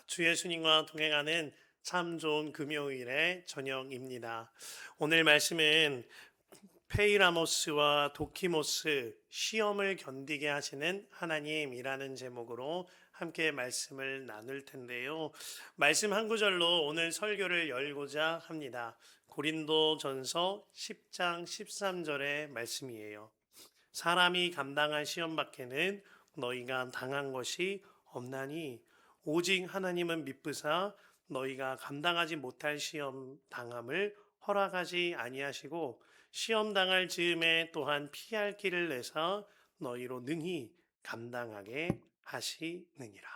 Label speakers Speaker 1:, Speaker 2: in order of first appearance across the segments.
Speaker 1: 주 예수님과 동행하는 참 좋은 금요일의 저녁입니다. 오늘 말씀은 페이라모스와 도키모스 시험을 견디게 하시는 하나님이라는 제목으로 함께 말씀을 나눌 텐데요. 말씀 한 구절로 오늘 설교를 열고자 합니다. 고린도전서 10장 13절의 말씀이에요. 사람이 감당할 시험 밖에는 너희가 당한 것이 없나니 오직 하나님은 미쁘사 너희가 감당하지 못할 시험 당함을 허락하지 아니하시고 시험 당할 즈음에 또한 피할 길을 내사 너희로 능히 감당하게 하시느니라.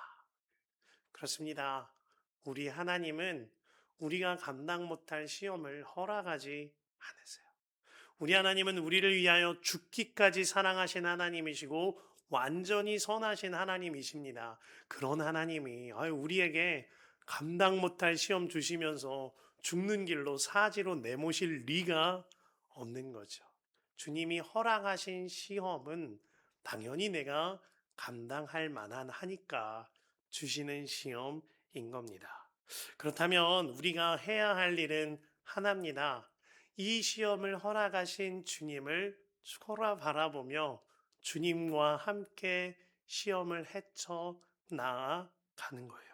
Speaker 1: 그렇습니다. 우리 하나님은 우리가 감당 못할 시험을 허락하지 않으세요. 우리 하나님은 우리를 위하여 죽기까지 사랑하신 하나님이시고 완전히 선하신 하나님이십니다. 그런 하나님이 우리에게 감당 못할 시험 주시면서 죽는 길로 사지로 내모실 리가 없는 거죠. 주님이 허락하신 시험은 당연히 내가 감당할 만한 하니까 주시는 시험인 겁니다. 그렇다면 우리가 해야 할 일은 하나입니다. 이 시험을 허락하신 주님을 소라 바라보며 주님과 함께 시험을 헤쳐 나아가는 거예요.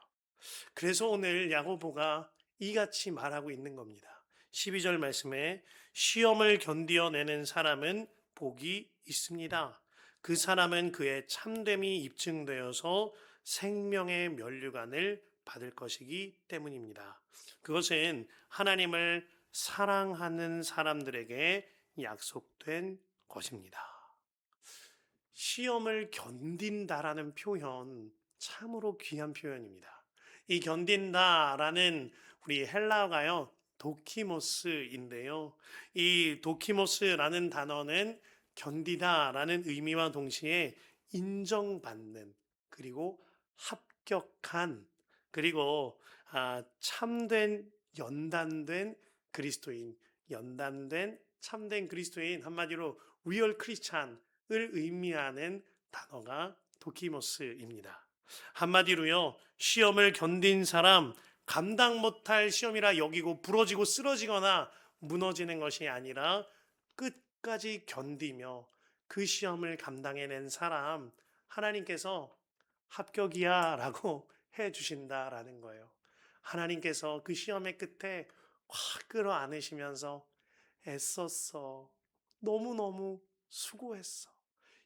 Speaker 1: 그래서 오늘 야고보가 이같이 말하고 있는 겁니다. 12절 말씀에 시험을 견디어내는 사람은 복이 있습니다. 그 사람은 그의 참됨이 입증되어서 생명의 면류관을 받을 것이기 때문입니다. 그것은 하나님을 사랑하는 사람들에게 약속된 것입니다. 시험을 견딘다라는 표현, 참으로 귀한 표현입니다. 이 견딘다라는 우리 헬라어가요, 도키모스인데요. 이 도키모스라는 단어는 견디다라는 의미와 동시에 인정받는, 그리고 합격한, 그리고 참된, 연단된 그리스도인, 연단된 참된 그리스도인, 한마디로 리얼 크리스찬을 의미하는 단어가 도키모스입니다. 한마디로요, 시험을 견딘 사람, 감당 못할 시험이라 여기고 부러지고 쓰러지거나 무너지는 것이 아니라 끝까지 견디며 그 시험을 감당해낸 사람, 하나님께서 합격이야 라고 해주신다라는 거예요. 하나님께서 그 시험의 끝에 확 끌어안으시면서 애썼어. 너무너무 수고했어.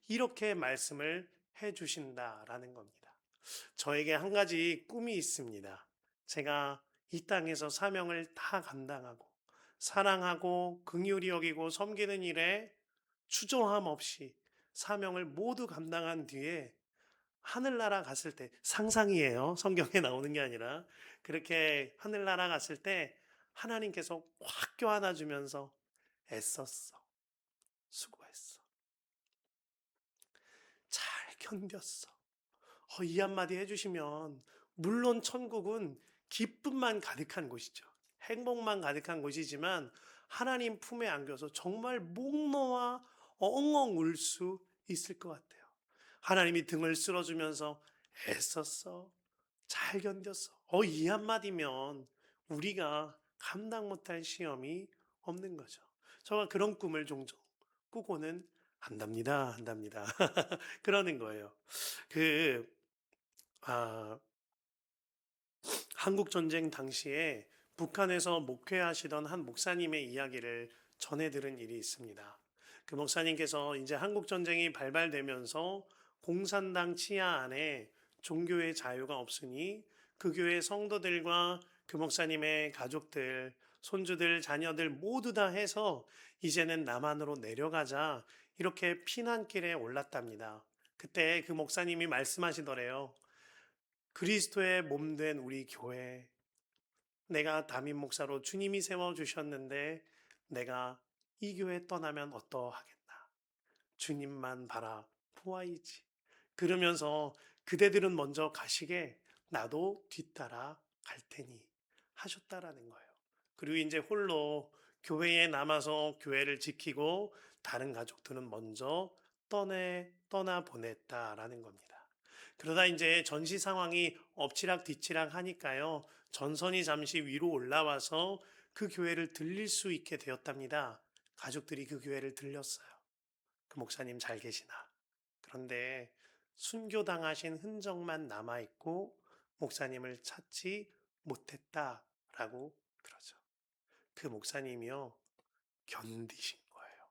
Speaker 1: 이렇게 말씀을 해주신다라는 겁니다. 저에게 한 가지 꿈이 있습니다. 제가 이 땅에서 사명을 다 감당하고 사랑하고 긍휼히 여기고 섬기는 일에 추조함 없이 사명을 모두 감당한 뒤에 하늘나라 갔을 때, 상상이에요. 성경에 나오는 게 아니라, 그렇게 하늘나라 갔을 때 하나님께서 확 껴안아 주면서 애썼어. 수고했어. 잘 견뎠어. 이 한마디 해주시면, 물론 천국은 기쁨만 가득한 곳이죠. 행복만 가득한 곳이지만 하나님 품에 안겨서 정말 목 놓아 엉엉 울 수 있을 것 같아요. 하나님이 등을 쓸어주면서 애썼어. 잘 견뎠어. 이 한마디면 우리가 감당 못할 시험이 없는 거죠. 저가 그런 꿈을 종종 꾸고는 한답니다. 그러는 거예요. 그, 아, 한국전쟁 당시에 북한에서 목회하시던 한 목사님의 이야기를 전해 들은 일이 있습니다. 그 목사님께서 이제 한국전쟁이 발발되면서 공산당 치하 안에 종교의 자유가 없으니 그 교회 성도들과 그 목사님의 가족들, 손주들, 자녀들 모두 다 해서 이제는 남한으로 내려가자 이렇게 피난길에 올랐답니다. 그때 그 목사님이 말씀하시더래요. 그리스도의 몸 된 우리 교회, 내가 담임 목사로 주님이 세워주셨는데 내가 이 교회 떠나면 어떠하겠나. 주님만 바라보아이지. 그러면서 그대들은 먼저 가시게 나도 뒤따라 갈 테니 하셨다라는 거예요. 그리고 이제 홀로 교회에 남아서 교회를 지키고 다른 가족들은 먼저 떠나 보냈다라는 겁니다. 그러다 이제 전시 상황이 엎치락뒤치락 하니까요. 전선이 잠시 위로 올라와서 그 교회를 들릴 수 있게 되었답니다. 가족들이 그 교회를 들렸어요. 그 목사님 잘 계시나? 그런데 순교당하신 흔적만 남아있고 목사님을 찾지 못했다라고 그러죠. 그 목사님이요, 견디신 거예요.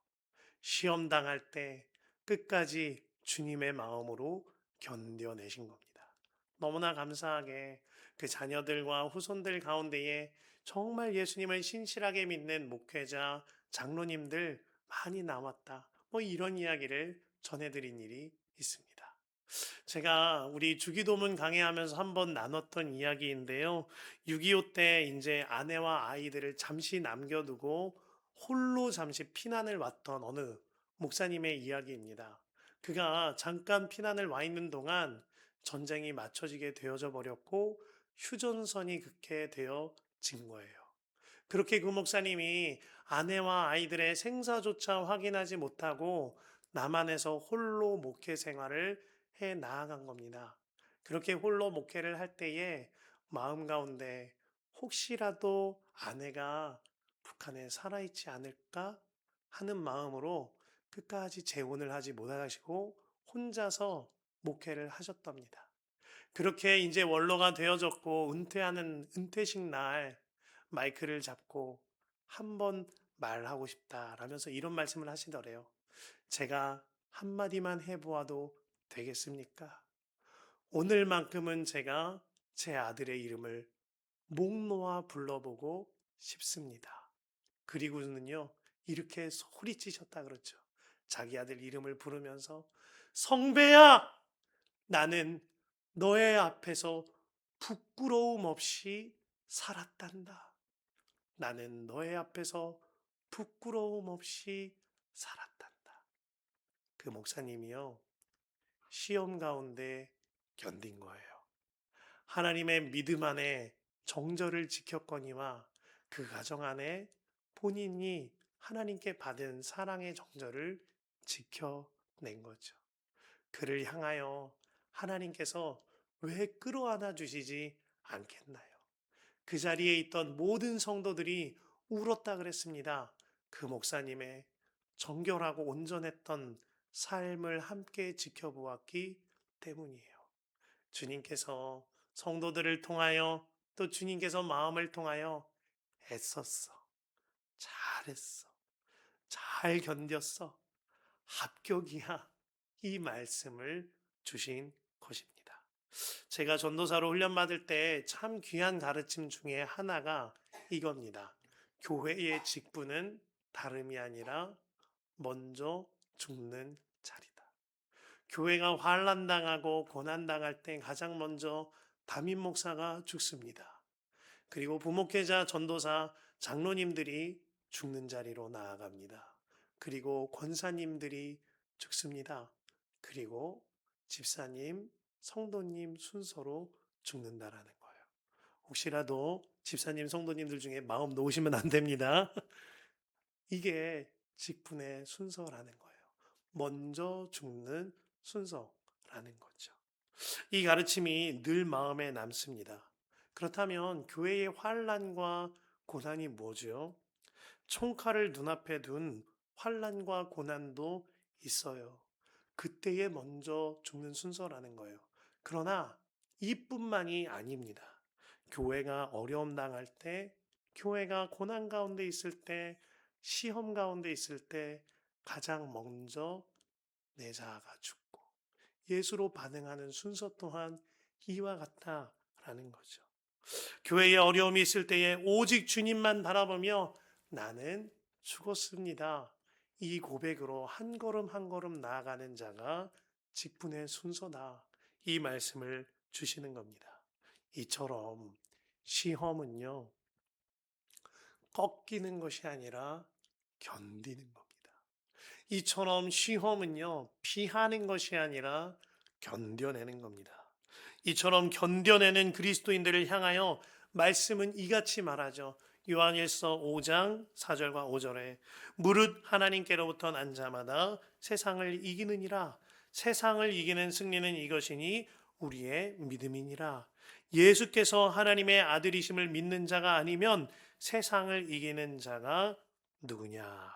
Speaker 1: 시험 당할 때 끝까지 주님의 마음으로 견뎌내신 겁니다. 너무나 감사하게 그 자녀들과 후손들 가운데에 정말 예수님을 신실하게 믿는 목회자, 장로님들 많이 남았다. 뭐 이런 이야기를 전해드린 일이 있습니다. 제가 우리 주기도문 강의하면서 한번 나눴던 이야기인데요. 6.25 때 이제 아내와 아이들을 잠시 남겨두고 홀로 잠시 피난을 왔던 어느 목사님의 이야기입니다. 그가 잠깐 피난을 와 있는 동안 전쟁이 맞춰지게 되어져 버렸고 휴전선이 그렇게 되어진 거예요. 그렇게 그 목사님이 아내와 아이들의 생사조차 확인하지 못하고 남한에서 홀로 목회 생활을 해 나아간 겁니다. 그렇게 홀로 목회를 할 때에 마음 가운데 혹시라도 아내가 북한에 살아있지 않을까 하는 마음으로 끝까지 재혼을 하지 못하시고 혼자서 목회를 하셨답니다. 그렇게 이제 원로가 되어졌고 은퇴하는 은퇴식 날 마이크를 잡고 한번 말하고 싶다라면서 이런 말씀을 하시더래요. 제가 한마디만 해보아도 되겠습니까? 오늘만큼은 제가 제 아들의 이름을 목 놓아 불러보고 싶습니다. 그리고는요, 이렇게 소리치셨다 그렇죠. 자기 아들 이름을 부르면서 성배야! 나는 너의 앞에서 부끄러움 없이 살았단다. 나는 너의 앞에서 부끄러움 없이 살았단다. 그 목사님이요, 시험 가운데 견딘 거예요. 하나님의 믿음 안에 정절을 지켰거니와 그 가정 안에 본인이 하나님께 받은 사랑의 정절을 지켜낸 거죠. 그를 향하여 하나님께서 왜 끌어안아 주시지 않겠나요? 그 자리에 있던 모든 성도들이 울었다 그랬습니다. 그 목사님의 정결하고 온전했던 삶을 함께 지켜보았기 때문이에요. 주님께서 성도들을 통하여 또 주님께서 마음을 통하여 애썼어. 잘했어. 잘 견뎠어. 합격이야. 이 말씀을 주신 것입니다. 제가 전도사로 훈련받을 때 참 귀한 가르침 중에 하나가 이겁니다. 교회의 직분은 다름이 아니라 먼저 죽는 자리다. 교회가 환난당하고 고난당할 때 가장 먼저 담임 목사가 죽습니다. 그리고 부목회자, 전도사, 장로님들이 죽는 자리로 나아갑니다. 그리고 권사님들이 죽습니다. 그리고 집사님, 성도님 순서로 죽는다라는 거예요. 혹시라도 집사님, 성도님들 중에 마음 놓으시면 안 됩니다. 이게 직분의 순서라는 거예요. 먼저 죽는 순서라는 거죠. 이 가르침이 늘 마음에 남습니다. 그렇다면 교회의 환난과 고난이 뭐죠? 총칼을 눈앞에 둔 환난과 고난도 있어요. 그때에 먼저 죽는 순서라는 거예요. 그러나 이뿐만이 아닙니다. 교회가 어려움 당할 때, 교회가 고난 가운데 있을 때, 시험 가운데 있을 때 가장 먼저 내 자아가 죽고 예수로 반응하는 순서 또한 이와 같다라는 거죠. 교회에 어려움이 있을 때에 오직 주님만 바라보며 나는 죽었습니다. 이 고백으로 한 걸음 한 걸음 나아가는 자가 직분의 순서다. 이 말씀을 주시는 겁니다. 이처럼 시험은요, 꺾이는 것이 아니라 견디는 겁니다. 이처럼 시험은요, 피하는 것이 아니라 견뎌내는 겁니다. 이처럼 견뎌내는 그리스도인들을 향하여 말씀은 이같이 말하죠. 요한일서 5장 4절과 5절에 무릇 하나님께로부터 난 자마다 세상을 이기느니라. 세상을 이기는 승리는 이것이니 우리의 믿음이니라. 예수께서 하나님의 아들이심을 믿는 자가 아니면 세상을 이기는 자가 누구냐?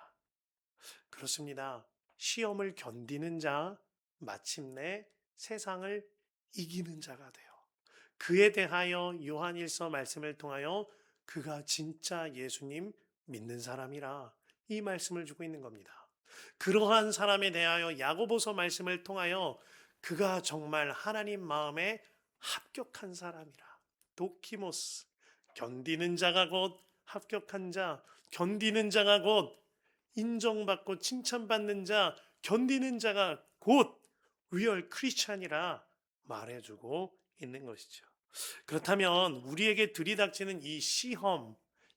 Speaker 1: 그렇습니다. 시험을 견디는 자, 마침내 세상을 이기는 자가 돼요. 그에 대하여 요한일서 말씀을 통하여 그가 진짜 예수님 믿는 사람이라 이 말씀을 주고 있는 겁니다. 그러한 사람에 대하여 야고보서 말씀을 통하여 그가 정말 하나님 마음에 합격한 사람이라. 도키모스, 견디는 자가 곧 합격한 자, 견디는 자가 곧 인정받고 칭찬받는 자, 견디는 자가 곧 리얼 크리스찬이라 말해주고 있는 것이죠. 그렇다면 우리에게 들이닥치는 이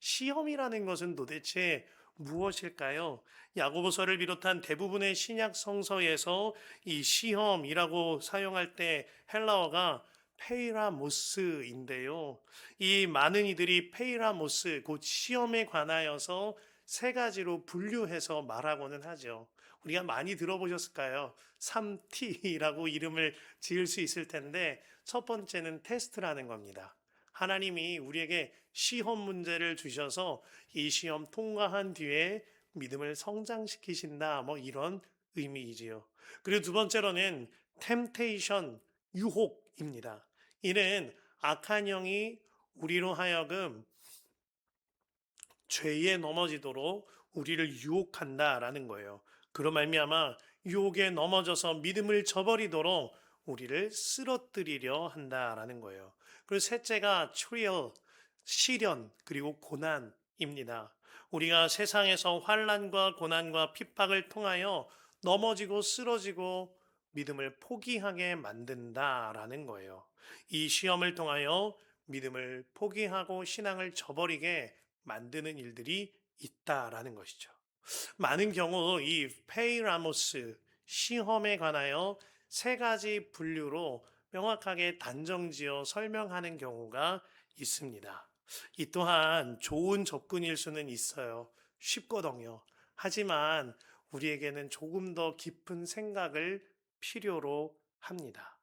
Speaker 1: 시험이라는 것은 도대체 무엇일까요? 야고보서를 비롯한 대부분의 신약 성서에서 이 시험이라고 사용할 때 헬라어가 페이라모스인데요. 이 많은 이들이 페이라모스, 곧 시험에 관하여서 세 가지로 분류해서 말하고는 하죠. 우리가 많이 들어보셨을까요? 3T라고 이름을 지을 수 있을 텐데 첫 번째는 테스트라는 겁니다. 하나님이 우리에게 시험 문제를 주셔서 이 시험 통과한 뒤에 믿음을 성장시키신다. 뭐 이런 의미이지요. 그리고 두 번째로는 temptation, 유혹입니다. 이는 악한 영이 우리로 하여금 죄에 넘어지도록 우리를 유혹한다라는 거예요. 그로 말미암아 유혹에 넘어져서 믿음을 저버리도록 우리를 쓰러뜨리려 한다라는 거예요. 그리고 셋째가 trial, 시련 그리고 고난입니다. 우리가 세상에서 환난과 고난과 핍박을 통하여 넘어지고 쓰러지고 믿음을 포기하게 만든다라는 거예요. 이 시험을 통하여 믿음을 포기하고 신앙을 저버리게 만드는 일들이 있다라는 것이죠. 많은 경우 이 페이라모스 시험에 관하여 세 가지 분류로 명확하게 단정지어 설명하는 경우가 있습니다. 이 또한 좋은 접근일 수는 있어요. 쉽거든요. 하지만 우리에게는 조금 더 깊은 생각을 필요로 합니다.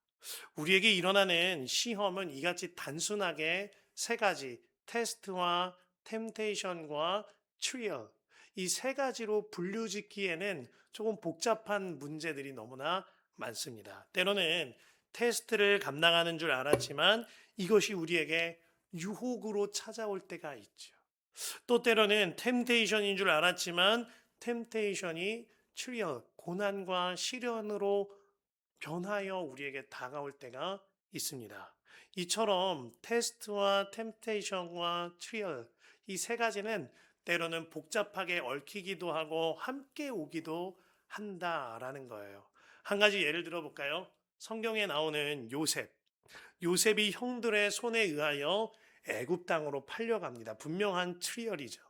Speaker 1: 우리에게 일어나는 시험은 이같이 단순하게 세 가지 테스트와 템테이션과 트리얼 이 세 가지로 분류짓기에는 조금 복잡한 문제들이 너무나 많습니다. 때로는 테스트를 감당하는 줄 알았지만 이것이 우리에게 유혹으로 찾아올 때가 있죠. 또 때로는 템테이션인 줄 알았지만 템테이션이 트리얼 고난과 시련으로 변하여 우리에게 다가올 때가 있습니다. 이처럼 테스트와 템테이션과 트리얼 이 세 가지는 때로는 복잡하게 얽히기도 하고 함께 오기도 한다라는 거예요. 한 가지 예를 들어 볼까요? 성경에 나오는 요셉. 요셉이 형들의 손에 의하여 애굽 땅으로 팔려갑니다. 분명한 트리얼이죠.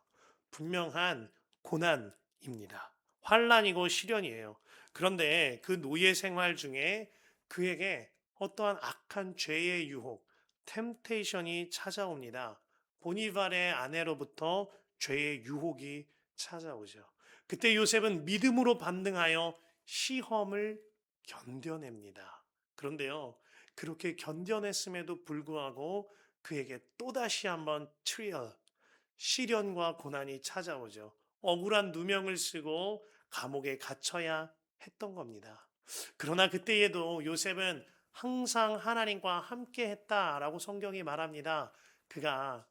Speaker 1: 분명한 고난입니다. 환란이고 시련이에요. 그런데 그 노예 생활 중에 그에게 어떠한 악한 죄의 유혹, 템테이션이 찾아옵니다. 보니발의 아내로부터 죄의 유혹이 찾아오죠. 그때 요셉은 믿음으로 반등하여 시험을 견뎌냅니다. 그런데요, 그렇게 견뎌냈음에도 불구하고 그에게 또다시 한번 트리얼, 시련과 고난이 찾아오죠. 억울한 누명을 쓰고 감옥에 갇혀야 했던 겁니다. 그러나 그때에도 요셉은 항상 하나님과 함께 했다라고 성경이 말합니다. 그가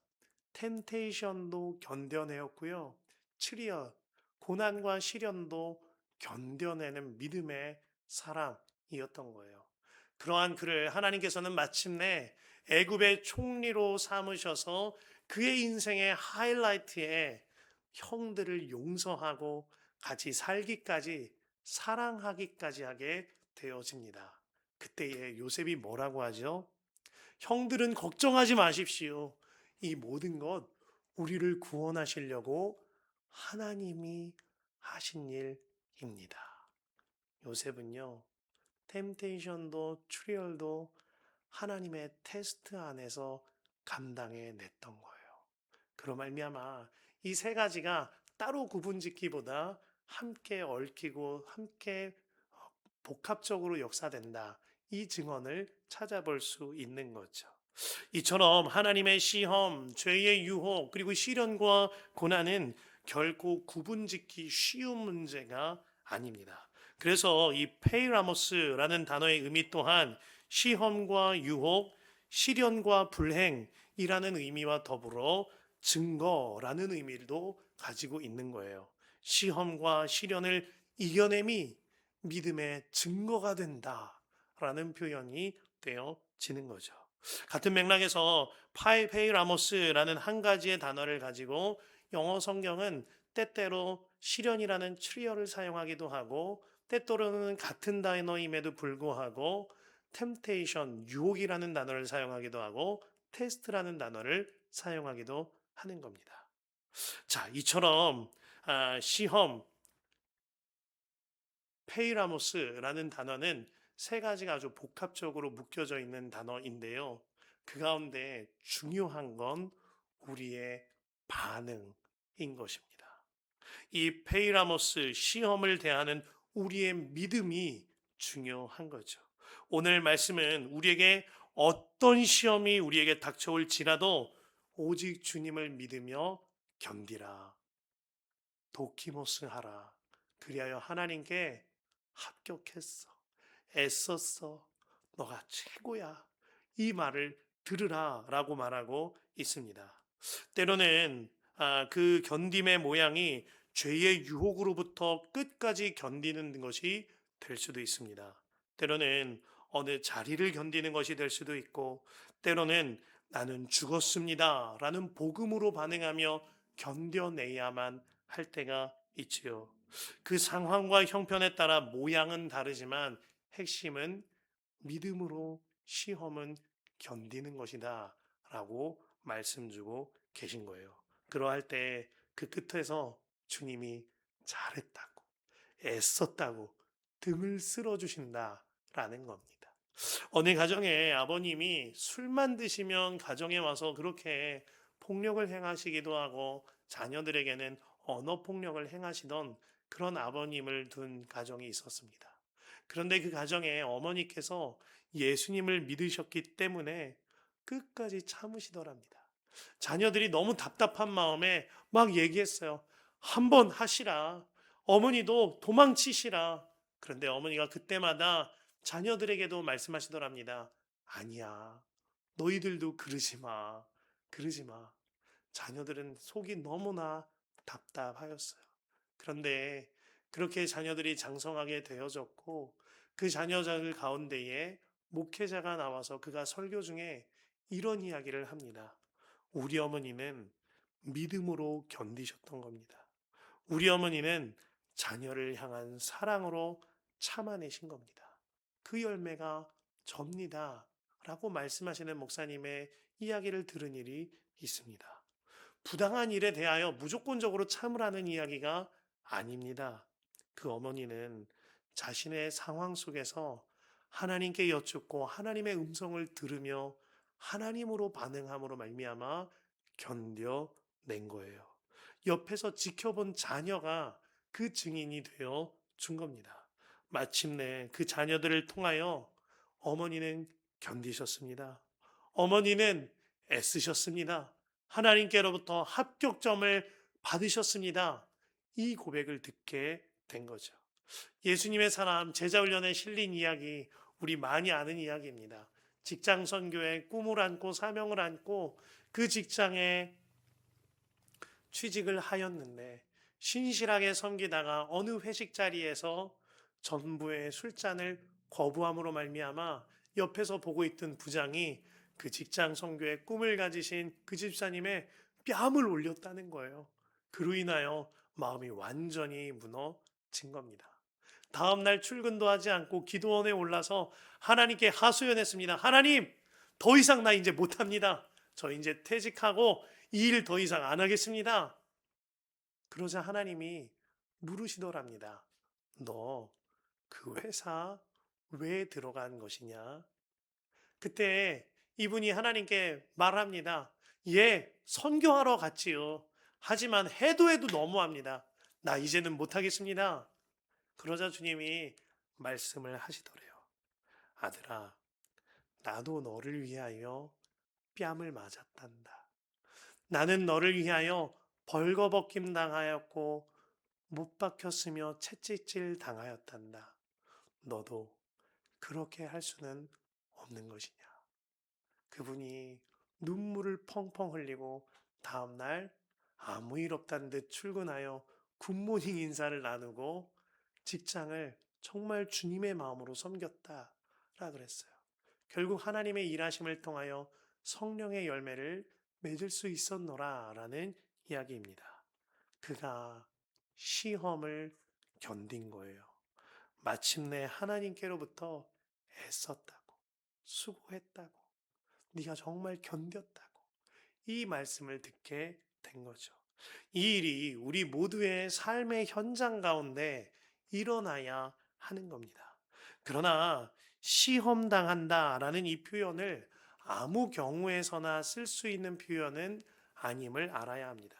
Speaker 1: 템테이션도 견뎌내었고요. 트리얼, 고난과 시련도 견뎌내는 믿음의 사람이었던 거예요. 그러한 그를 하나님께서는 마침내 애굽의 총리로 삼으셔서 그의 인생의 하이라이트에 형들을 용서하고 같이 살기까지 사랑하기까지 하게 되어집니다. 그때에 요셉이 뭐라고 하죠? 형들은 걱정하지 마십시오. 이 모든 것 우리를 구원하시려고 하나님이 하신 일입니다. 요셉은요, 템테이션도 트리얼도 하나님의 테스트 안에서 감당해 냈던 거예요. 그로 말미암아 이 세 가지가 따로 구분짓기보다 함께 얽히고 함께 복합적으로 역사된다. 이 증언을 찾아볼 수 있는 거죠. 이처럼 하나님의 시험, 죄의 유혹, 그리고 시련과 고난은 결코 구분짓기 쉬운 문제가 아닙니다. 그래서 이 페이라모스라는 단어의 의미 또한 시험과 유혹, 시련과 불행이라는 의미와 더불어 증거라는 의미도 가지고 있는 거예요. 시험과 시련을 이겨냄이 믿음의 증거가 된다라는 표현이 되어지는 거죠. 같은 맥락에서 파이페이라모스라는 한 가지의 단어를 가지고 영어 성경은 때때로 시련이라는 트리어를 사용하기도 하고 때때로는 같은 단어임에도 불구하고 템테이션, 유혹이라는 단어를 사용하기도 하고 테스트라는 단어를 사용하기도 하는 겁니다. 자, 이처럼 시험, 페이라모스라는 단어는 세 가지가 아주 복합적으로 묶여져 있는 단어인데요. 그 가운데 중요한 건 우리의 반응인 것입니다. 이 페이라모스 시험을 대하는 우리의 믿음이 중요한 거죠. 오늘 말씀은 우리에게 어떤 시험이 우리에게 닥쳐올지라도 오직 주님을 믿으며 견디라. 도키모스 하라. 그리하여 하나님께 합격했어. 애썼어. 너가 최고야. 이 말을 들으라 라고 말하고 있습니다. 때로는 그 견딤의 모양이 죄의 유혹으로부터 끝까지 견디는 것이 될 수도 있습니다. 때로는 어느 자리를 견디는 것이 될 수도 있고, 때로는 나는 죽었습니다 라는 복음으로 반응하며 견뎌내야만 할 때가 있지요. 그 상황과 형편에 따라 모양은 다르지만 핵심은 믿음으로 시험은 견디는 것이다 라고 말씀 주고 계신 거예요. 그러할 때 그 끝에서 주님이 잘했다고, 애썼다고 등을 쓸어주신다라는 겁니다. 어느 가정에 아버님이 술만 드시면 가정에 와서 그렇게 폭력을 행하시기도 하고 자녀들에게는 언어 폭력을 행하시던 그런 아버님을 둔 가정이 있었습니다. 그런데 그 가정에 어머니께서 예수님을 믿으셨기 때문에 끝까지 참으시더랍니다. 자녀들이 너무 답답한 마음에 막 얘기했어요. 한번 하시라. 어머니도 도망치시라. 그런데 어머니가 그때마다 자녀들에게도 말씀하시더랍니다. 아니야. 너희들도 그러지 마. 그러지 마. 자녀들은 속이 너무나 답답하였어요. 그런데 그렇게 자녀들이 장성하게 되어졌고 그 자녀들 가운데에 목회자가 나와서 그가 설교 중에 이런 이야기를 합니다. 우리 어머니는 믿음으로 견디셨던 겁니다. 우리 어머니는 자녀를 향한 사랑으로 참아내신 겁니다. 그 열매가 접니다. 라고 말씀하시는 목사님의 이야기를 들은 일이 있습니다. 부당한 일에 대하여 무조건적으로 참으라는 이야기가 아닙니다. 그 어머니는 자신의 상황 속에서 하나님께 여쭙고 하나님의 음성을 들으며 하나님으로 반응함으로 말미암아 견뎌낸 거예요. 옆에서 지켜본 자녀가 그 증인이 되어 준 겁니다. 마침내 그 자녀들을 통하여 어머니는 견디셨습니다. 어머니는 애쓰셨습니다. 하나님께로부터 합격점을 받으셨습니다. 이 고백을 듣게 된 거죠. 예수님의 사람 제자훈련에 실린 이야기, 우리 많이 아는 이야기입니다. 직장 선교에 꿈을 안고 사명을 안고 그 직장에 취직을 하였는데 신실하게 섬기다가 어느 회식 자리에서 전부의 술잔을 거부함으로 말미암아 옆에서 보고 있던 부장이 그 직장 선교의 꿈을 가지신 그 집사님의 뺨을 올렸다는 거예요. 그로 인하여 마음이 완전히 무너진 겁니다. 다음 날 출근도 하지 않고 기도원에 올라서 하나님께 하소연했습니다. 하나님, 더 이상 나 이제 못합니다. 저 이제 퇴직하고 이 일 더 이상 안 하겠습니다. 그러자 하나님이 물으시더랍니다. 너 그 회사 왜 들어간 것이냐? 그때 이분이 하나님께 말합니다. 예, 선교하러 갔지요. 하지만 해도 너무합니다. 나 이제는 못하겠습니다. 그러자 주님이 말씀을 하시더래요. 아들아, 나도 너를 위하여 뺨을 맞았단다. 나는 너를 위하여 벌거벗김 당하였고 못 박혔으며 채찍질 당하였단다. 너도 그렇게 할 수는 없는 것이냐. 그분이 눈물을 펑펑 흘리고 다음날 아무 일 없다는 듯 출근하여 굿모닝 인사를 나누고 직장을 정말 주님의 마음으로 섬겼다라 그랬어요. 결국 하나님의 일하심을 통하여 성령의 열매를 맺을 수 있었노라라는 이야기입니다. 그가 시험을 견딘 거예요. 마침내 하나님께로부터 애썼다고, 수고했다고, 네가 정말 견뎠다고 이 말씀을 듣게 된 거죠. 이 일이 우리 모두의 삶의 현장 가운데 일어나야 하는 겁니다. 그러나 시험당한다라는 이 표현을 아무 경우에서나 쓸 수 있는 표현은 아님을 알아야 합니다.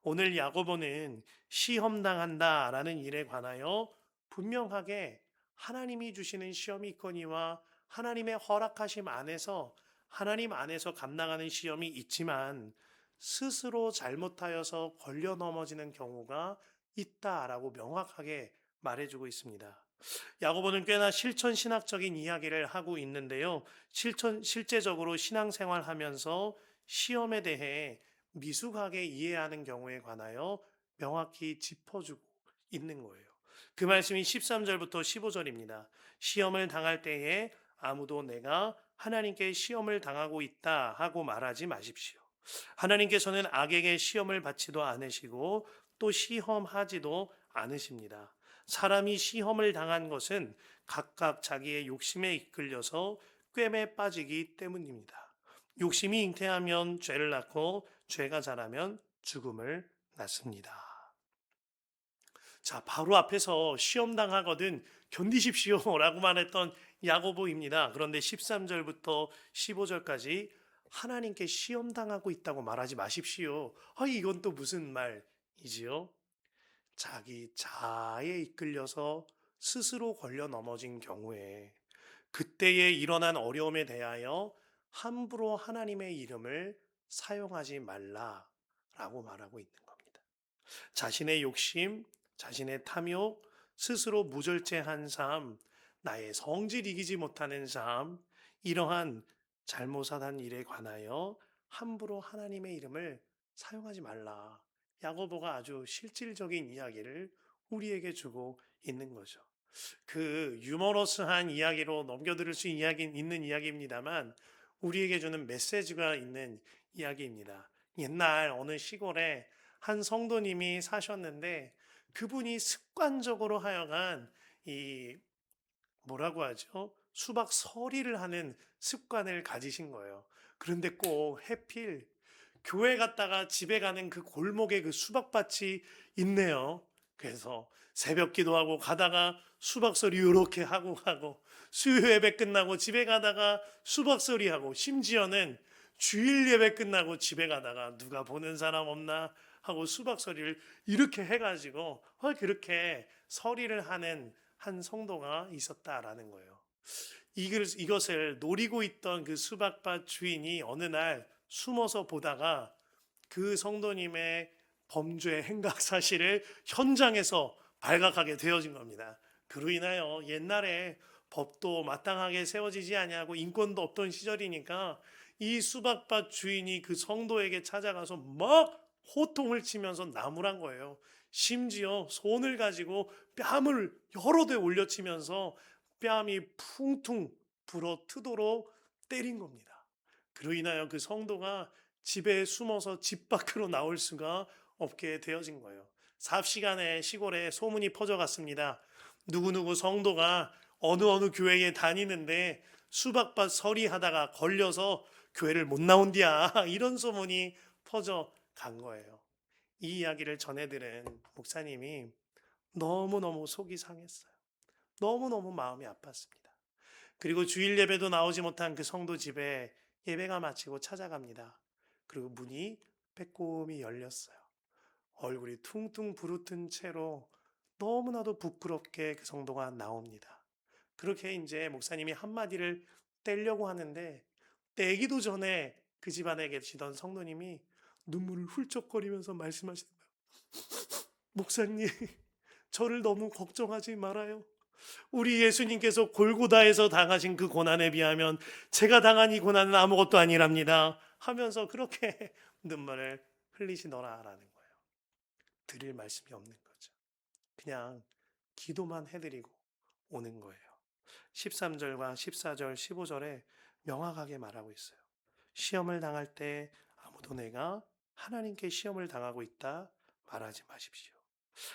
Speaker 1: 오늘 야고보는 시험당한다라는 일에 관하여 분명하게 하나님이 주시는 시험이 있거니와 하나님의 허락하심 안에서 하나님 안에서 감당하는 시험이 있지만 스스로 잘못하여서 걸려 넘어지는 경우가 있다라고 명확하게 말해주고 있습니다. 야고보는 꽤나 실천 신학적인 이야기를 하고 있는데요. 실제적으로 신앙생활 하면서 시험에 대해 미숙하게 이해하는 경우에 관하여 명확히 짚어주고 있는 거예요. 그 말씀이 13절부터 15절입니다. 시험을 당할 때에 아무도 내가 하나님께 시험을 당하고 있다 하고 말하지 마십시오. 하나님께서는 악에게 시험을 받지도 않으시고 또 시험하지도 않으십니다. 사람이 시험을 당한 것은 각각 자기의 욕심에 이끌려서 꿰매 빠지기 때문입니다. 욕심이 잉태하면 죄를 낳고 죄가 자라면 죽음을 낳습니다. 자, 바로 앞에서 시험 당하거든 견디십시오라고 말했던 야고보입니다. 그런데 13절부터 15절까지 하나님께 시험 당하고 있다고 말하지 마십시오. 이건 또 무슨 말이지요? 자기 자아에 이끌려서 스스로 걸려 넘어진 경우에 그때에 일어난 어려움에 대하여 함부로 하나님의 이름을 사용하지 말라라고 말하고 있는 겁니다. 자신의 욕심, 자신의 탐욕, 스스로 무절제한 삶, 나의 성질 이기지 못하는 삶, 이러한 잘못한 일에 관하여 함부로 하나님의 이름을 사용하지 말라. 야고보가 아주 실질적인 이야기를 우리에게 주고 있는 거죠. 그 유머러스한 이야기로 넘겨들을 수 있는 이야기입니다만 우리에게 주는 메시지가 있는 이야기입니다. 옛날 어느 시골에 한 성도님이 사셨는데 그분이 습관적으로 하여간 이 뭐라고 하죠? 수박 서리를 하는 습관을 가지신 거예요. 그런데 꼭 해필 교회 갔다가 집에 가는 그 골목에 그 수박밭이 있네요. 그래서 새벽 기도하고 가다가 수박서리 이렇게 하고 수요 예배 끝나고 집에 가다가 수박서리 하고 심지어는 주일 예배 끝나고 집에 가다가 누가 보는 사람 없나 하고 수박서리를 이렇게 해가지고 그렇게 서리를 하는 한 성도가 있었다라는 거예요. 이것을 노리고 있던 그 수박밭 주인이 어느 날 숨어서 보다가 그 성도님의 범죄 행각 사실을 현장에서 발각하게 되어진 겁니다. 그로 인하여 옛날에 법도 마땅하게 세워지지 아니하고 인권도 없던 시절이니까 이 수박밭 주인이 그 성도에게 찾아가서 막 호통을 치면서 나무란 거예요. 심지어 손을 가지고 뺨을 여러 대 올려치면서 뺨이 퉁퉁 불어 트도록 때린 겁니다. 그로 인하여 그 성도가 집에 숨어서 집 밖으로 나올 수가 없게 되어진 거예요. 삽시간에 시골에 소문이 퍼져갔습니다. 누구누구 성도가 어느 교회에 다니는데 수박밭 서리하다가 걸려서 교회를 못 나온디야. 이런 소문이 퍼져간 거예요. 이 이야기를 전해들은 목사님이 너무너무 속이 상했어요. 너무너무 마음이 아팠습니다. 그리고 주일 예배도 나오지 못한 그 성도 집에 예배가 마치고 찾아갑니다. 그리고 문이 빼꼼히 열렸어요. 얼굴이 퉁퉁 부르튼 채로 너무나도 부끄럽게 그 성도가 나옵니다. 그렇게 이제 목사님이 한마디를 떼려고 하는데 떼기도 전에 그 집안에 계시던 성도님이 눈물을 훌쩍거리면서 말씀하시는 거예요. 목사님, 저를 너무 걱정하지 말아요. 우리 예수님께서 골고다에서 당하신 그 고난에 비하면 제가 당한 이 고난은 아무것도 아니랍니다. 하면서 그렇게 눈물을 흘리시더라라는 거예요. 드릴 말씀이 없는 거죠. 그냥 기도만 해드리고 오는 거예요. 13절과 14절, 15절에 명확하게 말하고 있어요. 시험을 당할 때 아무도 내가 하나님께 시험을 당하고 있다 말하지 마십시오.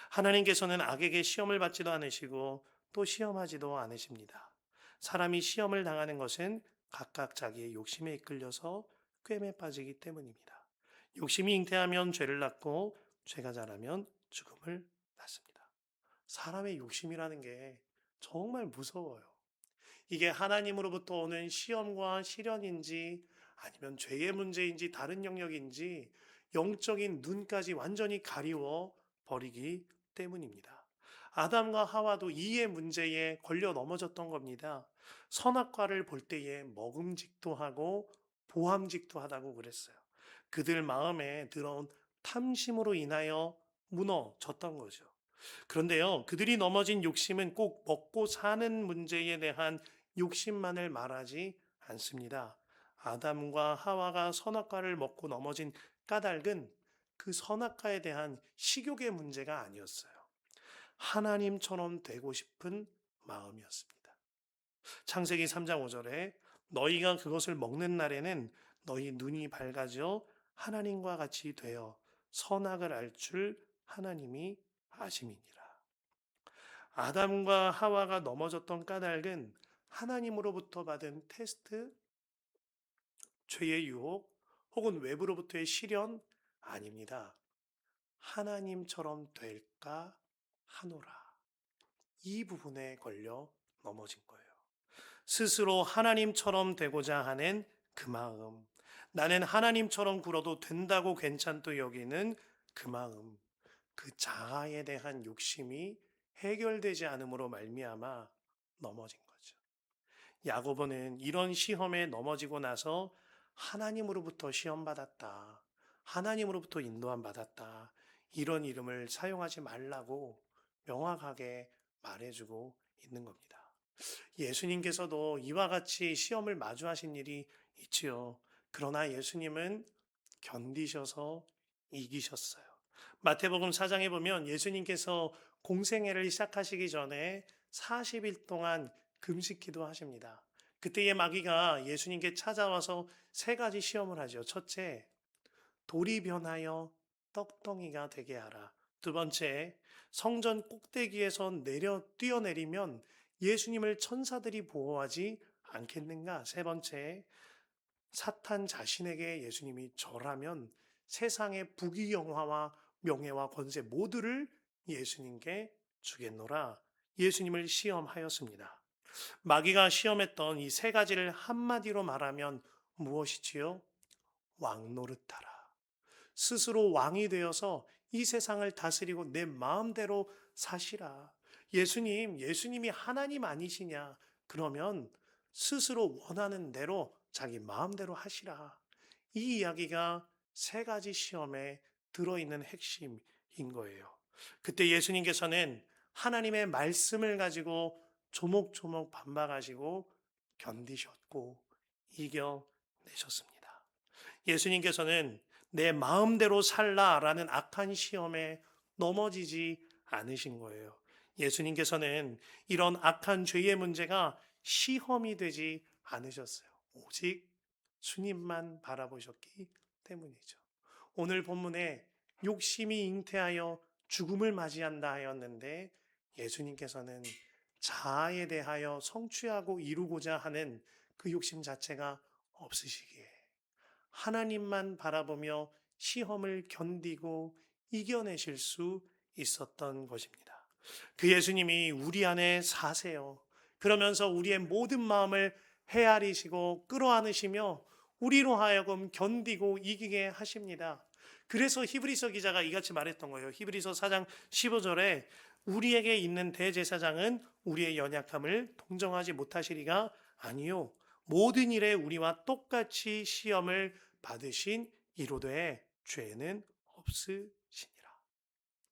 Speaker 1: 하나님께서는 악에게 시험을 받지도 않으시고 또 시험하지도 않으십니다. 사람이 시험을 당하는 것은 각각 자기의 욕심에 이끌려서 꿰매 빠지기 때문입니다. 욕심이 잉태하면 죄를 낳고 죄가 자라면 죽음을 낳습니다. 사람의 욕심이라는 게 정말 무서워요. 이게 하나님으로부터 오는 시험과 시련인지 아니면 죄의 문제인지 다른 영역인지 영적인 눈까지 완전히 가리워 버리기 때문입니다. 아담과 하와도 이의 문제에 걸려 넘어졌던 겁니다. 선악과를 볼 때에 먹음직도 하고 보암직도 하다고 그랬어요. 그들 마음에 들어온 탐심으로 인하여 무너졌던 거죠. 그런데요, 그들이 넘어진 욕심은 꼭 먹고 사는 문제에 대한 욕심만을 말하지 않습니다. 아담과 하와가 선악과를 먹고 넘어진 까닭은 그 선악과에 대한 식욕의 문제가 아니었어요. 하나님처럼 되고 싶은 마음이었습니다. 창세기 3장 5절에 너희가 그것을 먹는 날에는 너희 눈이 밝아져 하나님과 같이 되어 선악을 알 줄 하나님이 아심이니라. 아담과 하와가 넘어졌던 까닭은 하나님으로부터 받은 테스트, 죄의 유혹, 혹은 외부로부터의 시련 아닙니다. 하나님처럼 될까 하노라. 이 부분에 걸려 넘어진 거예요. 스스로 하나님처럼 되고자 하는 그 마음, 나는 하나님처럼 굴어도 된다고 괜찮도 여기는 그 마음, 그 자아에 대한 욕심이 해결되지 않음으로 말미암아 넘어진 거죠. 야고보는 이런 시험에 넘어지고 나서 하나님으로부터 시험받았다, 하나님으로부터 인도함 받았다, 이런 이름을 사용하지 말라고 명확하게 말해주고 있는 겁니다. 예수님께서도 이와 같이 시험을 마주하신 일이 있지요. 그러나 예수님은 견디셔서 이기셨어요. 마태복음 4장에 보면 예수님께서 공생애를 시작하시기 전에 40일 동안 금식기도 하십니다. 그때의 마귀가 예수님께 찾아와서 세 가지 시험을 하죠. 첫째, 돌이 변하여 떡덩이가 되게 하라. 두 번째, 성전 꼭대기에서 뛰어내리면 예수님을 천사들이 보호하지 않겠는가? 세 번째, 사탄 자신에게 예수님이 절하면 세상의 부귀영화와 명예와 권세 모두를 예수님께 주겠노라. 예수님을 시험하였습니다. 마귀가 시험했던 이 세 가지를 한마디로 말하면 무엇이지요? 왕노릇하라. 스스로 왕이 되어서 이 세상을 다스리고 내 마음대로 사시라. 예수님이 하나님 아니시냐? 그러면 스스로 원하는 대로 자기 마음대로 하시라. 이 이야기가 세 가지 시험에 들어있는 핵심인 거예요. 그때 예수님께서는 하나님의 말씀을 가지고 조목조목 반박하시고 견디셨고 이겨내셨습니다. 예수님께서는 내 마음대로 살라라는 악한 시험에 넘어지지 않으신 거예요. 예수님께서는 이런 악한 죄의 문제가 시험이 되지 않으셨어요. 오직 주님만 바라보셨기 때문이죠. 오늘 본문에 욕심이 잉태하여 죽음을 맞이한다 하였는데 예수님께서는 자아에 대하여 성취하고 이루고자 하는 그 욕심 자체가 없으시기에 하나님만 바라보며 시험을 견디고 이겨내실 수 있었던 것입니다. 그 예수님이 우리 안에 사세요. 그러면서 우리의 모든 마음을 헤아리시고 끌어안으시며 우리로 하여금 견디고 이기게 하십니다. 그래서 히브리서 기자가 이같이 말했던 거예요. 히브리서 4장 15절에 우리에게 있는 대제사장은 우리의 연약함을 동정하지 못하시리가 아니요 모든 일에 우리와 똑같이 시험을 받으신 이로되 죄는 없으시니라.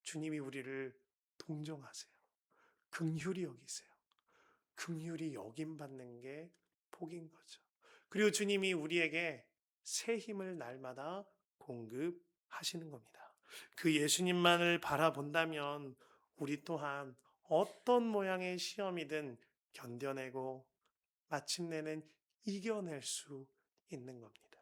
Speaker 1: 주님이 우리를 동정하세요. 긍휼히 여기세요. 긍휼히 여김 받는 게 복인 거죠. 그리고 주님이 우리에게 새 힘을 날마다 공급하시는 겁니다. 그 예수님만을 바라본다면 우리 또한 어떤 모양의 시험이든 견뎌내고 마침내는 이겨낼 수 있는 겁니다.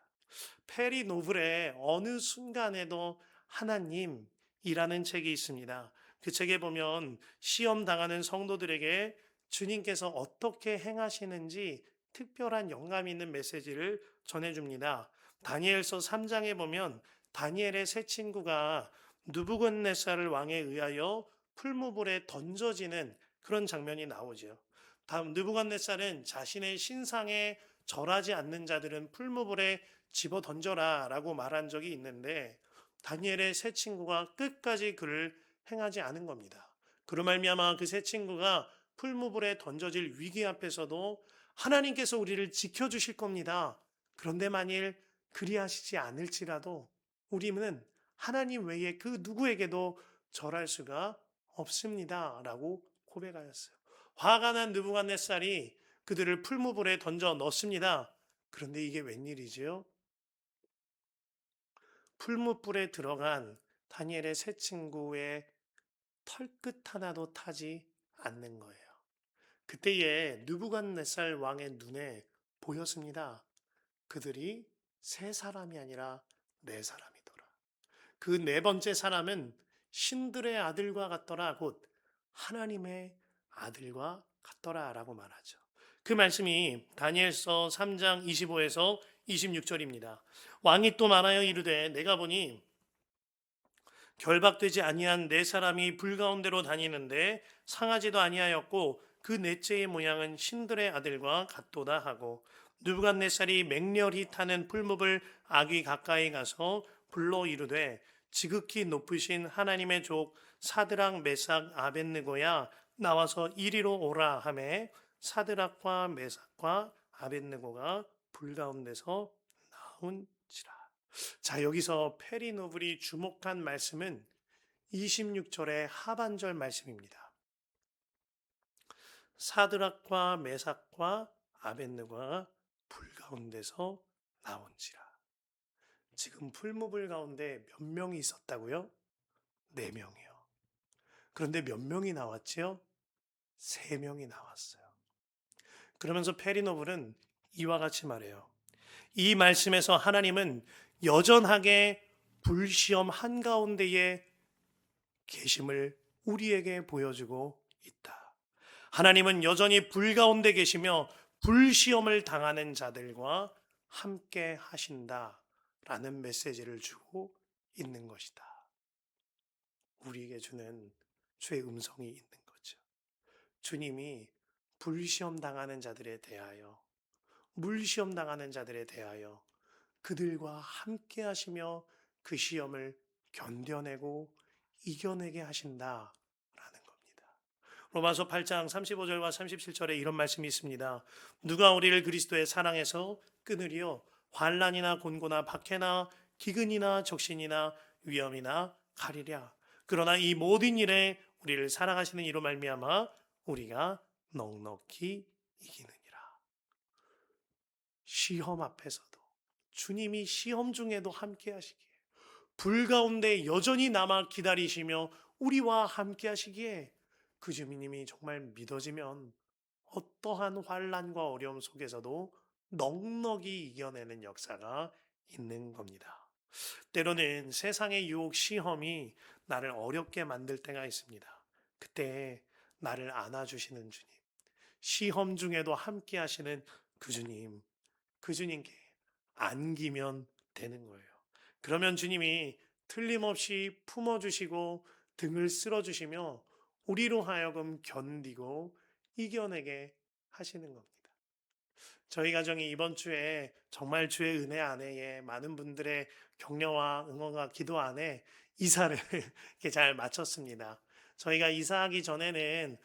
Speaker 1: 페리 노블의 어느 순간에도 하나님이라는 책이 있습니다. 그 책에 보면 시험 당하는 성도들에게 주님께서 어떻게 행하시는지 특별한 영감 있는 메시지를 전해줍니다. 다니엘서 3장에 보면 다니엘의 세 친구가 느부갓네살 왕에 의하여 풀무불에 던져지는 그런 장면이 나오죠. 다음 느부갓네살은 자신의 신상에 절하지 않는 자들은 풀무불에 집어 던져라 라고 말한 적이 있는데 다니엘의 세 친구가 끝까지 그를 행하지 않은 겁니다. 그로 말미암아 그 세 친구가 풀무불에 던져질 위기 앞에서도 하나님께서 우리를 지켜주실 겁니다. 그런데 만일 그리하시지 않을지라도 우리는 하나님 외에 그 누구에게도 절할 수가 없습니다 라고 고백하였어요. 화가 난 느부갓네살이 그들을 풀무불에 던져 넣습니다. 그런데 이게 웬일이지요? 풀무불에 들어간 다니엘의 세 친구의 털끝 하나도 타지 않는 거예요. 그때에 느부갓네살 왕의 눈에 보였습니다. 그들이 세 사람이 아니라 네 사람이더라. 그 네 번째 사람은 신들의 아들과 같더라. 곧 하나님의 아들과 같더라라고 말하죠. 그 말씀이 다니엘서 3장 25에서 26절입니다. 왕이 또 말하여 이르되 내가 보니 결박되지 아니한 네 사람이 불 가운데로 다니는데 상하지도 아니하였고 그 넷째의 모양은 신들의 아들과 같도다 하고 느부갓네살이 맹렬히 타는 풀무불 아귀 가까이 가서 불러 이르되 지극히 높으신 하나님의 족 사드락 메삭 아벳느고야 나와서 이리로 오라 하매 사드락과 메삭과 아벳느고가 불 가운데서 나온지라. 자, 여기서 페리노블이 주목한 말씀은 26절의 하반절 말씀입니다. 사드락과 메삭과 아벳느고가 불 가운데서 나온지라. 지금 풀무불 가운데 몇 명이 있었다고요? 4명이요. 그런데 몇 명이 나왔지요? 3명이 나왔어요. 그러면서 페리노블은 이와 같이 말해요. 이 말씀에서 하나님은 여전하게 불시험 한가운데에 계심을 우리에게 보여주고 있다. 하나님은 여전히 불 가운데 계시며 불시험을 당하는 자들과 함께 하신다라는 메시지를 주고 있는 것이다. 우리에게 주는 주의 음성이 있는 거죠. 주님이 불시험 당하는 자들에 대하여, 물시험 당하는 자들에 대하여 그들과 함께 하시며 그 시험을 견뎌내고 이겨내게 하신다라는 겁니다. 로마서 8장 35절과 37절에 이런 말씀이 있습니다. 누가 우리를 그리스도의 사랑에서 끊으리요? 환난이나 곤고나 박해나 기근이나 적신이나 위험이나 가리랴. 그러나 이 모든 일에 우리를 사랑하시는 이로 말미암아 우리가 넉넉히 이기느니라. 시험 앞에서도 주님이 시험 중에도 함께 하시기에 불 가운데 여전히 남아 기다리시며 우리와 함께 하시기에 그 주님이 정말 믿어지면 어떠한 환난과 어려움 속에서도 넉넉히 이겨내는 역사가 있는 겁니다. 때로는 세상의 유혹 시험이 나를 어렵게 만들 때가 있습니다. 그때 나를 안아주시는 주님, 시험 중에도 함께 하시는 그 주님, 그 주님께 안기면 되는 거예요. 그러면 주님이 틀림없이 품어주시고 등을 쓸어주시며 우리로 하여금 견디고 이겨내게 하시는 겁니다. 저희 가정이 이번 주에 정말 주의 은혜 안에 많은 분들의 격려와 응원과 기도 안에 이사를 이렇게 잘 마쳤습니다. 저희가 이사하기 전에는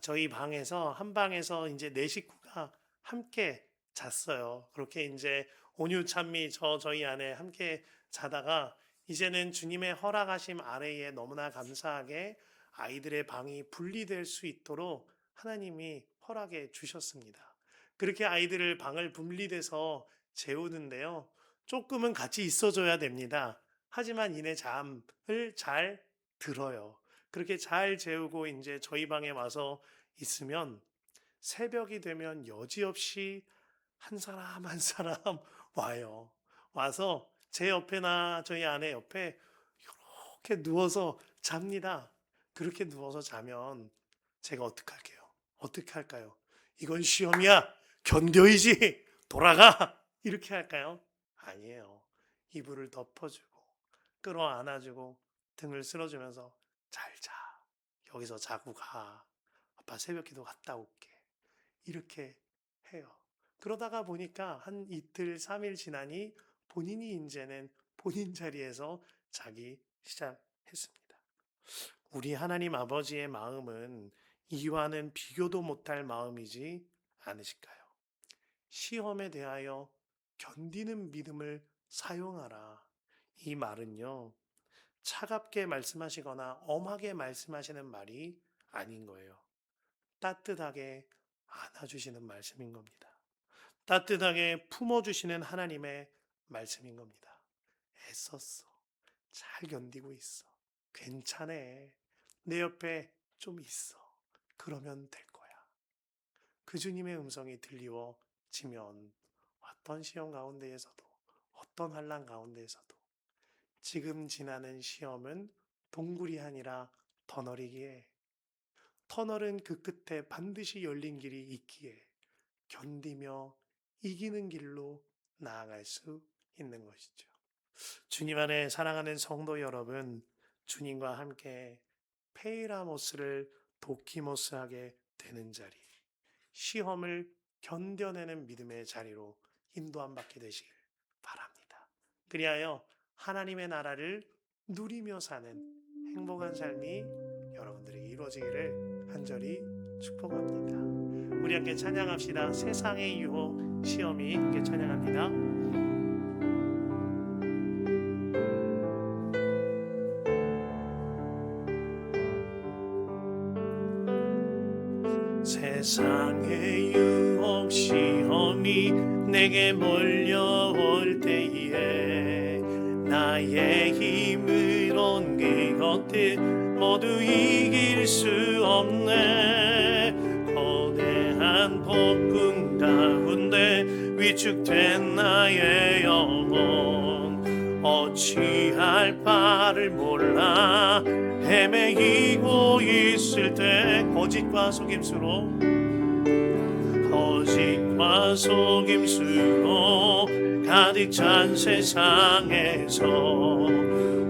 Speaker 1: 저희 방에서 한 방에서 이제 네 식구가 함께 잤어요. 그렇게 이제 온유 찬미 저희 안에 함께 자다가 이제는 주님의 허락하심 아래에 너무나 감사하게 아이들의 방이 분리될 수 있도록 하나님이 허락해 주셨습니다. 그렇게 아이들을 방을 분리돼서 재우는데요. 조금은 같이 있어줘야 됩니다. 하지만 이내 잠을 잘 들어요. 그렇게 잘 재우고 이제 저희 방에 와서 있으면 새벽이 되면 여지없이 한 사람 한 사람 와요. 와서 제 옆에나 저희 아내 옆에 이렇게 누워서 잡니다. 그렇게 누워서 자면 제가 어떻게 할게요? 어떻게 할까요? 이건 시험이야. 견뎌이지. 돌아가. 이렇게 할까요? 아니에요. 이불을 덮어주고 끌어안아주고 등을 쓸어주면서 잘 자. 여기서 자고 가. 아빠 새벽 기도 갔다 올게. 이렇게 해요. 그러다가 보니까 한 이틀, 3일 지나니 본인이 이제는 본인 자리에서 자기 시작했습니다. 우리 하나님 아버지의 마음은 이와는 비교도 못할 마음이지 않으실까요? 시험에 대하여 견디는 믿음을 사용하라. 이 말은요, 차갑게 말씀하시거나 엄하게 말씀하시는 말이 아닌 거예요. 따뜻하게 안아주시는 말씀인 겁니다. 따뜻하게 품어주시는 하나님의 말씀인 겁니다. 애썼어. 잘 견디고 있어. 괜찮아. 내 옆에 좀 있어. 그러면 될 거야. 그 주님의 음성이 들리워지면 어떤 시험 가운데에서도 어떤 환난 가운데에서도 지금 지나는 시험은 동굴이 아니라 터널이기에 터널은 그 끝에 반드시 열린 길이 있기에 견디며 이기는 길로 나아갈 수 있는 것이죠. 주님 안에 사랑하는 성도 여러분, 주님과 함께 페이라모스를 도키모스하게 되는 자리, 시험을 견뎌내는 믿음의 자리로 인도함 받게 되시길 바랍니다. 그리하여 하나님의 나라를 누리며 사는 행복한 삶이 여러분들에게 이루어지기를 간절히 축복합니다. 우리 함께 찬양합시다. 세상의 유혹 시험이 함께 찬양합니다. 세상의 유혹 시험이 내게 몰려올 때에 나의 힘으로 그것들 모두 이길 수 없네. 거대한 폭풍 가운데 위축된 나의 영혼 어찌할 바를 몰라 헤매이고 있을 때 거짓과 속임수로 가득 찬 세상에서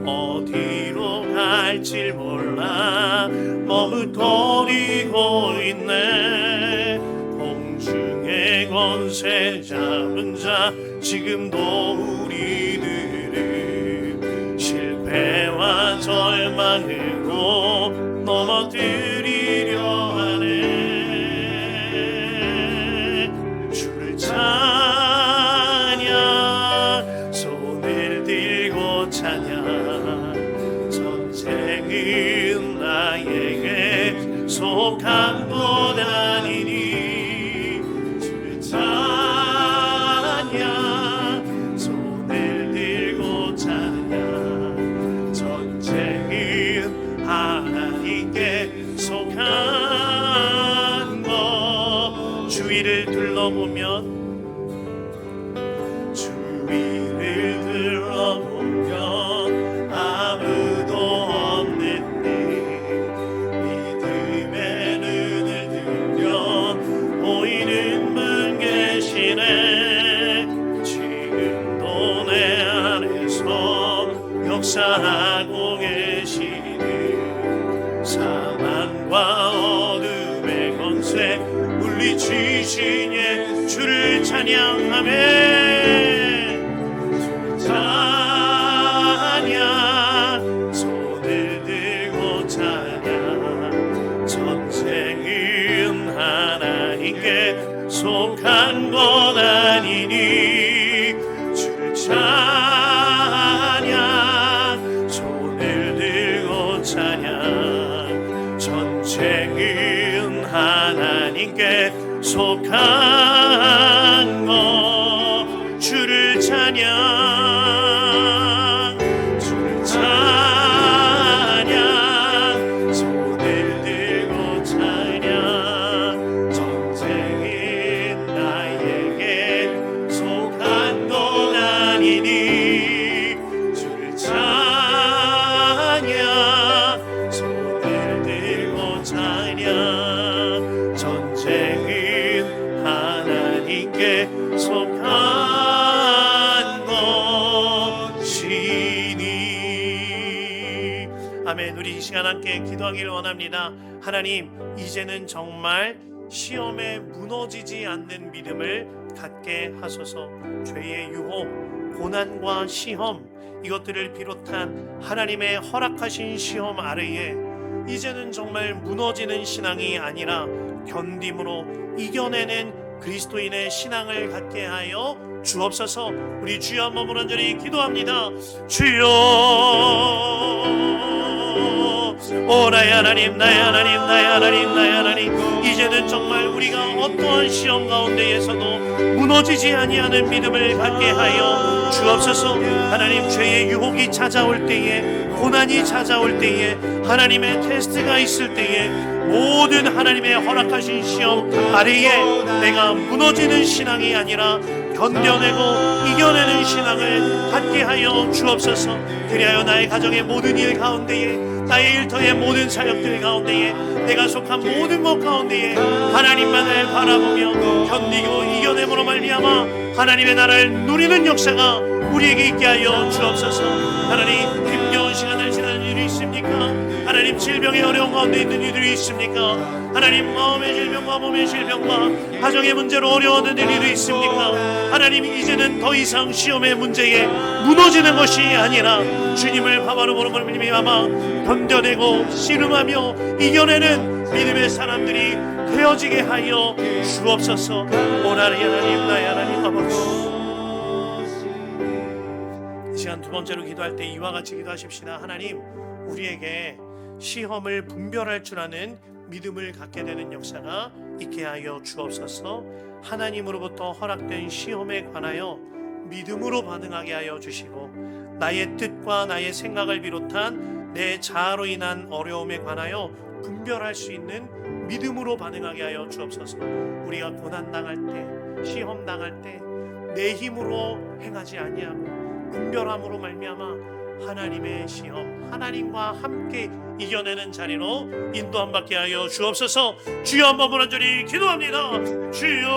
Speaker 1: 어디로 갈지 몰라 머뭇거리고 있네. 공중의 권세 잡은 자 지금도 우리들을 실패와 절망으로 넘어뜨리려 하네. 주를 찬양 손을 들고 찬양 전쟁은 나에게 속한 것 아니니 주를 찬양 손을 들고 찬양 전쟁은 하나님께 속한 것. 주위를 둘러보면 아무도 없는데 믿음의 눈을 들려 보이는 분 계시네. 지금도 내 안에서 역사하고 계시는 사망과 어둠의 권세 물리치신 예수를 찬양하며 찬양 손을 들고 찬양 하나님께 속한 것 아니니 주를 찬양 손을 들고 찬양 전쟁은 하나님께 속한 것 주를 찬양 주를 찬양 손을 들고 찬양 전쟁은 나에게 속한 것 아니니 주를 찬양 손을 들고 찬양 전쟁은 하나님께 속한 아멘. 우리 이 시간 함께 기도하기를 원합니다. 하나님, 이제는 정말 시험에 무너지지 않는 믿음을 갖게 하소서. 죄의 유혹, 고난과 시험, 이것들을 비롯한 하나님의 허락하신 시험 아래에 이제는 정말 무너지는 신앙이 아니라 견딤으로 이겨내는 그리스도인의 신앙을 갖게 하여 주옵소서. 우리 주여 한번 간절히 기도합니다. 주여, 오 나의 하나님, 나의 하나님, 나의 하나님, 나의 하나님, 이제는 정말 우리가 어떠한 시험 가운데에서도 무너지지 아니하는 믿음을 갖게 하여 주옵소서. 하나님, 죄의 유혹이 찾아올 때에, 고난이 찾아올 때에, 하나님의 테스트가 있을 때에, 모든 하나님의 허락하신 시험 아래에 내가 무너지는 신앙이 아니라 견뎌내고 이겨내는 신앙을 갖게 하여 주옵소서. 그리하여 나의 가정의 모든 일 가운데에, 나의 일터의 모든 사역들 가운데에, 내가 속한 모든 것 가운데에 하나님만을 바라보며 견디고 이겨내므로 말미암아 하나님의 나라를 누리는 역사가 우리에게 있게 하여 주옵소서. 하나님, 힘겨운 시간을 지나는 일이 있습니까? 하나님, 질병의 어려운 가운데 있는 이들이 있습니까? 하나님, 마음의 질병과 몸의 질병과 가정의 문제로 어려워하는 일이 있습니까? 하나님, 이제는 더 이상 시험의 문제에 무너지는 것이 아니라 주님을 바라보는 말미암아 견뎌내고 씨름하며 이겨내는 믿음의 사람들이 되어지게 하여 주옵소서. 오나리 하나님, 나의 하나님 아버지, 이 시간 두 번째로 기도할 때 이와 같이 기도하십시다. 하나님, 우리에게 시험을 분별할 줄 아는 믿음을 갖게 되는 역사가 있게 하여 주옵소서. 하나님으로부터 허락된 시험에 관하여 믿음으로 반응하게 하여 주시고, 나의 뜻과 나의 생각을 비롯한 내 자아로 인한 어려움에 관하여 분별할 수 있는 믿음으로 반응하게 하여 주옵소서. 우리가 고난당할 때, 시험당할 때 내 힘으로 행하지 아니하고 분별함으로 말미암아 하나님의 시험, 하나님과 함께 이겨내는 자리로 인도함 받게 하여 주옵소서. 주여 한번 간절히 기도합니다. 주여,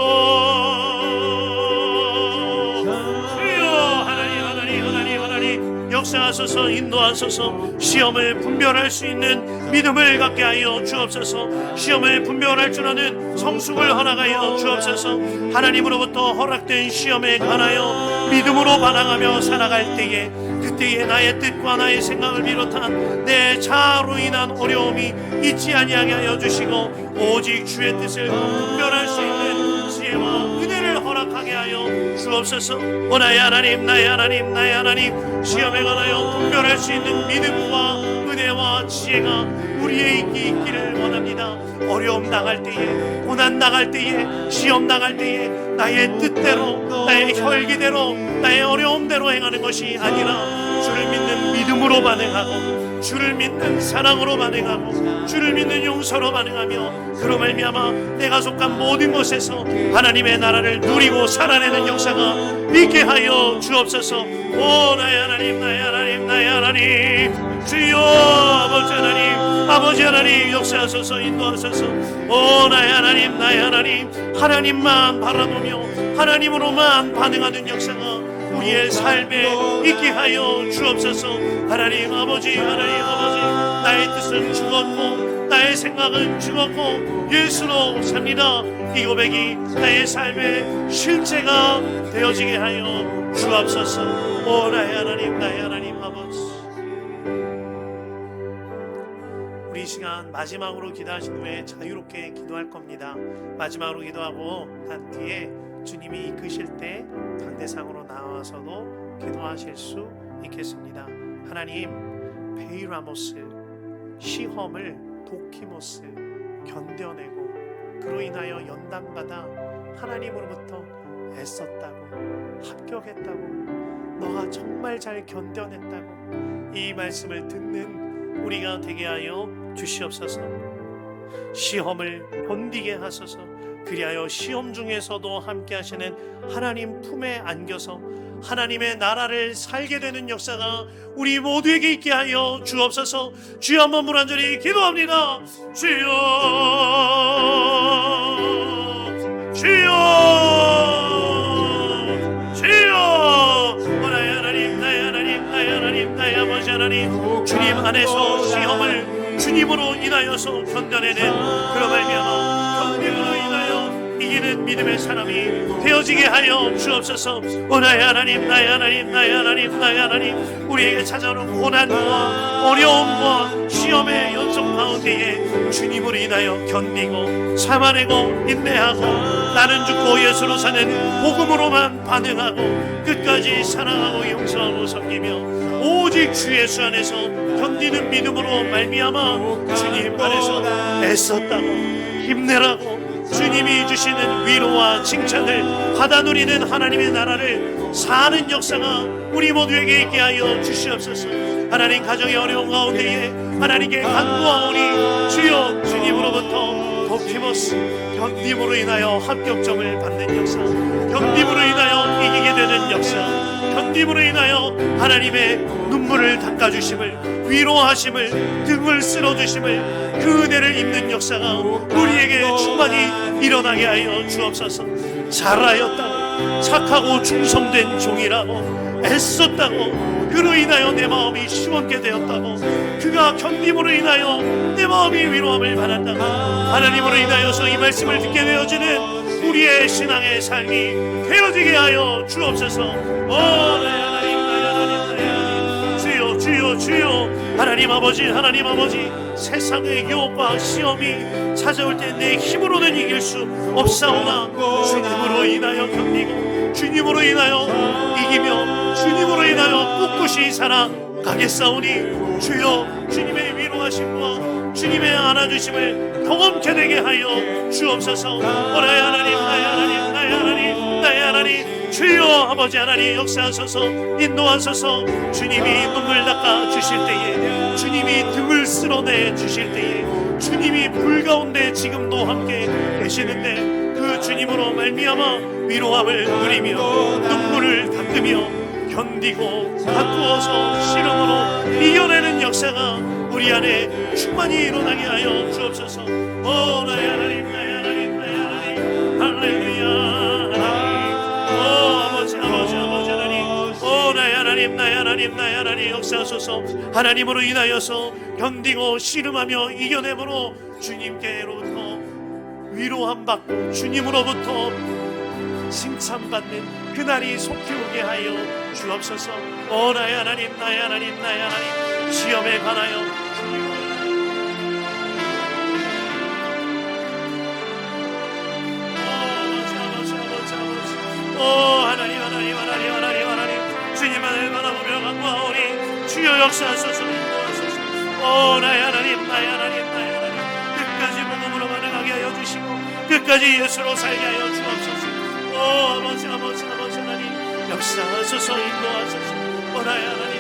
Speaker 1: 주여, 하나님, 하나님, 하나님, 하나님, 역사하소서. 인도하소서. 시험을 분별할 수 있는 믿음을 갖게 하여 주옵소서. 시험을 분별할 줄 아는 성숙을 허락하여 주옵소서. 하나님으로부터 허락된 시험에 관하여 믿음으로 반응하며 살아갈 때에, 그때에 나의 뜻과 나의 생각을 비롯한 내 자아로 인한 어려움이 있지 아니하게 하여 주시고, 오직 주의 뜻을 분별할 수 있는 지혜와 은혜를 허락하게 하여 주옵소서. 오 나의 하나님, 나의 하나님, 나의 하나님, 시험에 관하여 분별할 수 있는 믿음과 은혜와 지혜가 우리의 있기를 원합니다. 어려움 나갈 때에, 고난 나갈 때에, 시험 나갈 때에 나의 뜻대로, 나의 혈기대로, 나의 어려움대로 행하는 것이 아니라 주를 믿는 믿음으로 반응하고, 주를 믿는 사랑으로 반응하고, 주를 믿는 용서로 반응하며, 그로 말미암아 내가 속한 모든 것에서 하나님의 나라를 누리고 살아내는 역사가 있게 하여 주옵소서. 오 나의 하나님, 나의 하나님, 나의 하나님, 주여, 아버지 하나님, 아버지 하나님, 역사하소서. 인도하소서. 오 나의 하나님, 나의 하나님, 하나님만 바라보며 하나님으로만 반응하는 역사가 우리의 삶에 있게 하여 주옵소서. 하나님 아버지, 하나님 아버지, 나의 뜻은 죽었고 나의 생각은 죽었고 예수로 삽니다. 이 고백이 나의 삶의 실제가 되어지게 하여 주옵소서. 오 나의 하나님, 나의 하나님 아버지, 우리 시간 마지막으로 기도하신 후에 자유롭게 기도할 겁니다. 마지막으로 기도하고 난 뒤에 주님이 이끄실 때 강대상으로 나와서도 기도하실 수 있겠습니다. 하나님, 베이라모스 시험을 도키모스 견뎌내고 그로 인하여 연단받아 하나님으로부터 애썼다고 합격했다고 너가 정말 잘 견뎌냈다고 이 말씀을 듣는 우리가 되게 하여 주시옵소서. 시험을 견디게 하소서. 그리하여 시험 중에서도 함께 하시는 하나님 품에 안겨서 하나님의 나라를 살게 되는 역사가 우리 모두에게 있게 하여 주옵소서. 주여, 한번 물안전히 기도합니다. 주여, 주여, 주여. 나의 하나님, 나의 하나님, 나의 하나님, 나의 아버지 하나님, 주님 안에서 시험을 주님으로 인하여서 견뎌내는 그런 말미암아 견딤으로 인하여 이기는 믿음의 사람이 되어지게 하여 주옵소서. 나의 하나님, 나의 하나님, 나의 하나님, 나의 하나님, 우리에게 찾아오는 고난과 어려움과 시험의 연속 가운데에 주님으로 인하여 견디고 참아내고 인내하고 나는 죽고 예수로 사는 복음으로만 반응하고 끝까지 사랑하고 용서하고 섬기며 오직 주 예수 안에서 견디는 믿음으로 말미암아 주님 안에서 애썼다고 힘내라고 주님이 주시는 위로와 칭찬을 받아 누리는 하나님의 나라를 사는 역사가 우리 모두에게 있게 하여 주시옵소서. 하나님, 가정의 어려운 가운데에 하나님께 간구하오니 주여, 주님으로부터 도키모스 견딤으로 인하여 합격점을 받는 역사, 견딤으로 인하여 이기게 되는 역사, 견딤으로 인하여 하나님의 눈물을 닦아주심을, 위로하심을, 등을 쓸어주심을, 그 은혜를 입는 역사가 우리에게 충만히 일어나게 하여 주옵소서. 잘하였다고, 착하고 충성된 종이라고, 애썼다고, 그로 인하여 내 마음이 시원케 되었다고, 그가 견딤으로 인하여 내 마음이 위로함을 받았다고, 하나님으로 인하여서 이 말씀을 듣게 되어지는 우리의 신앙의 삶이 되어지게 하여 주옵소서. 나의 하나님, 나의 하나님, 나의 하나님, 주여, 주여, 주여. 하나님 아버지, 하나님 아버지, 세상의 유혹과 시험이 찾아올 때 내 힘으로는 이길 수 없사오나 주님으로 인하여 견디고 주님으로 인하여 이기며 주님으로 인하여 꿋꿋이 살아가겠사오니 주여, 주님의 위로하심과 주님의 안아주심을 경험케 되게 하여 주옵소서. 나의 하나님, 나의 하나님, 나의 하나님, 나의 하나님, 주여 아버지 하나님 역사하소서, 인도하소서. 주님이 눈물 닦아 주실 때에, 주님이 등을 쓸어내 주실 때에, 주님이 불 가운데 지금도 함께 계시는데 그 주님으로 말미암아 위로함을 누리며 눈물을 닦으며 견디고 바꾸어서 씨름으로 이겨내는 역사가 우리 안에 충만히 일어나게 하여 주옵소서. 나의 하나님, 나의 하나님, 나의 하나님, 할렐루야. 아버지, 아버지, 아버지 하나님, 나의 하나님, 나의 하나님, 나의 하나님 역사하소서. 하나님으로 인하여서 견디고 씨름하며 이겨내므로 주님께로부터 위로함 받고 주님으로부터 칭찬받는 그날이 속히 오게 하여 주옵소서. 나의 하나님, 나의 하나님, 나의 하나님, 시험에 관하여 하나님, 하나님, 하나님, 하나님, 하나님, 주님만을 바라보며 간구하오니 주여 역사하소서, 인도하소서. 나의 하나님, 나의 하나님, 나의 하나님, 끝까지 복음으로 반응하게 하여 주시고 끝까지 예수로 살게 하여 주옵소서. 아버지, 아버지, 아버지 하나님 역사하소서, 인도하소서. 나의 하나님,